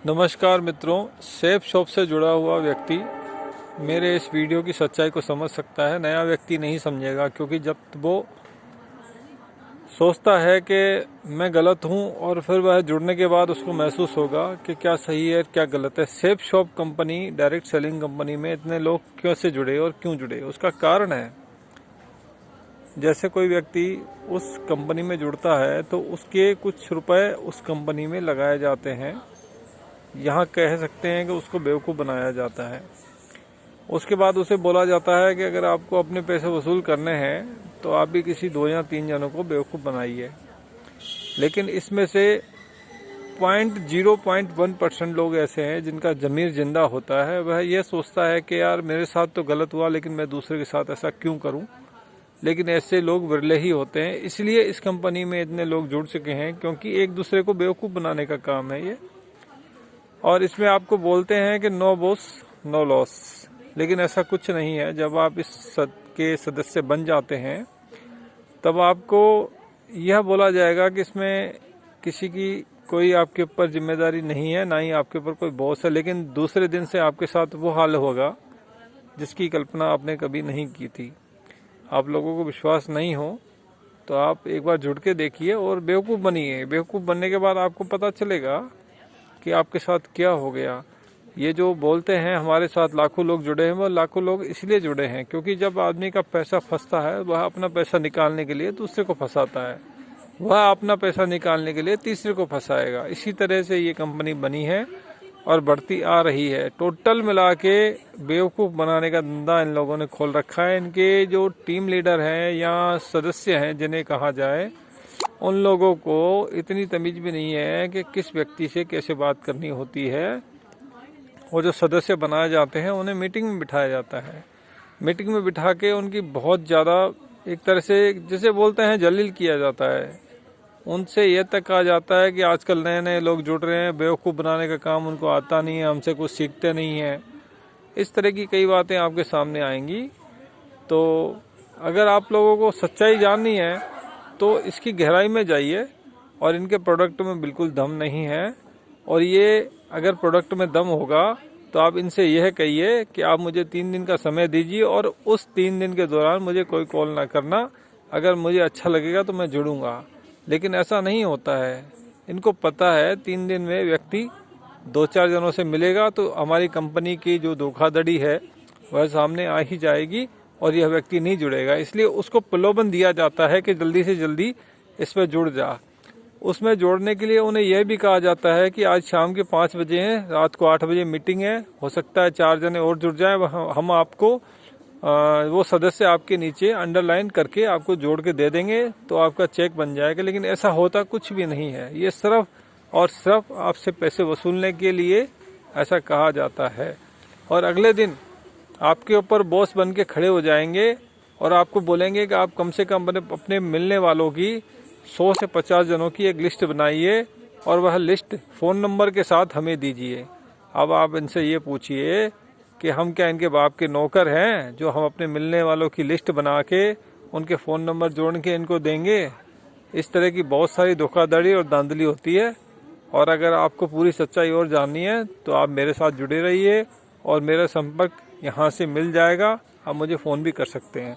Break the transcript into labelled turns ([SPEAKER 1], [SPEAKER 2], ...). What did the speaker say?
[SPEAKER 1] नमस्कार मित्रों, safe shop से जुड़ा हुआ व्यक्ति मेरे इस वीडियो की सच्चाई को समझ सकता है। नया व्यक्ति नहीं समझेगा, क्योंकि जब वो सोचता है कि मैं गलत हूं और फिर वह जुड़ने के बाद उसको महसूस होगा कि क्या सही है क्या गलत है। Safe shop company, direct selling company में इतने लोग कैसे जुड़े और क्यों जुड़े, उसका कारण है। जैसे कोई व्यक्ति उस कंपनी में जुड़ता है तो उसके कुछ रुपए उस कंपनी में लगाए जाते हैं। यहाँ कह सकते हैं कि उसको बेवकूफ़ बनाया जाता है। उसके बाद उसे बोला जाता है कि अगर आपको अपने पैसे वसूल करने हैं तो आप भी किसी 2 या 3 जनों को बेवकूफ़ बनाइए। लेकिन इसमें से 0.1% लोग ऐसे हैं जिनका ज़मीर जिंदा होता है। वह यह सोचता है कि यार मेरे साथ तो गलत हुआ, लेकिन मैं दूसरे के साथ ऐसा क्यों करूं। लेकिन ऐसे लोग विरले ही होते हैं। इसलिए इस कंपनी में इतने लोग जुड़ चुके हैं, क्योंकि एक दूसरे को बेवकूफ़ बनाने का काम है ये। और इसमें आपको बोलते हैं कि नो बॉस नो लॉस, लेकिन ऐसा कुछ नहीं है। जब आप इस के सदस्य बन जाते हैं तब आपको यह बोला जाएगा कि इसमें किसी की कोई आपके ऊपर जिम्मेदारी नहीं है, ना ही आपके ऊपर कोई बॉस है। लेकिन दूसरे दिन से आपके साथ वो हाल होगा जिसकी कल्पना आपने कभी नहीं की थी। आप लोगों को विश्वास नहीं हो तो आप एक बार जुड़ के देखिए और बेवकूफ़ बनिए। बेवकूफ़ बनने के बाद आपको पता चलेगा कि आपके साथ क्या हो गया। ये जो बोलते हैं हमारे साथ लाखों लोग जुड़े हैं, वो लाखों लोग इसलिए जुड़े हैं क्योंकि जब आदमी का पैसा फंसता है वह अपना पैसा निकालने के लिए दूसरे को फंसाता है, वह अपना पैसा निकालने के लिए तीसरे को फंसाएगा। इसी तरह से ये कंपनी बनी है और बढ़ती आ रही है। टोटल मिला के बेवकूफ़ बनाने का धंधा इन लोगों ने खोल रखा है। इनके जो टीम लीडर हैं या सदस्य हैं जिन्हें कहा जाए, उन लोगों को इतनी तमीज भी नहीं है कि किस व्यक्ति से कैसे बात करनी होती है। और जो सदस्य बनाए जाते हैं उन्हें मीटिंग में बिठाया जाता है। मीटिंग में बिठा के उनकी बहुत ज़्यादा एक तरह से जैसे बोलते हैं जलील किया जाता है। उनसे यह तक कहा जाता है कि आजकल नए नए लोग जुड़ रहे हैं, बेवकूफ़ बनाने का काम उनको आता नहीं है, हमसे कुछ सीखते नहीं हैं। इस तरह की कई बातें आपके सामने आएंगी। तो अगर आप लोगों को सच्चाई जाननी है तो इसकी गहराई में जाइए। और इनके प्रोडक्ट में बिल्कुल दम नहीं है। और ये अगर प्रोडक्ट में दम होगा तो आप इनसे यह कहिए कि आप मुझे 3 दिन का समय दीजिए और उस 3 दिन के दौरान मुझे कोई कॉल ना करना। अगर मुझे अच्छा लगेगा तो मैं जुड़ूंगा। लेकिन ऐसा नहीं होता है। इनको पता है 3 दिन में व्यक्ति 2-4 जनों से मिलेगा तो हमारी कंपनी की जो धोखाधड़ी है वह सामने आ ही जाएगी और यह व्यक्ति नहीं जुड़ेगा। इसलिए उसको प्रलोभन दिया जाता है कि जल्दी से जल्दी इस पर जुड़ जा। उसमें जोड़ने के लिए उन्हें यह भी कहा जाता है कि आज शाम के 5 बजे हैं, रात को 8 बजे मीटिंग है, हो सकता है 4 जने और जुड़ जाएं, हम आपको वो सदस्य आपके नीचे अंडरलाइन करके आपको जोड़ के दे देंगे तो आपका चेक बन जाएगा। लेकिन ऐसा होता कुछ भी नहीं है। ये सिर्फ और सिर्फ आपसे पैसे वसूलने के लिए ऐसा कहा जाता है। और अगले दिन आपके ऊपर बॉस बन के खड़े हो जाएंगे और आपको बोलेंगे कि आप कम से कम अपने मिलने वालों की 100 से 50 जनों की एक लिस्ट बनाइए और वह लिस्ट फ़ोन नंबर के साथ हमें दीजिए। अब आप इनसे ये पूछिए कि हम क्या इनके बाप के नौकर हैं जो हम अपने मिलने वालों की लिस्ट बना के उनके फ़ोन नंबर जोड़ के इनको देंगे। इस तरह की बहुत सारी धोखाधड़ी और धांधली होती है। और अगर आपको पूरी सच्चाई और जाननी है तो आप मेरे साथ जुड़े रहिए और मेरा संपर्क यहाँ से मिल जाएगा। आप मुझे फ़ोन भी कर सकते हैं।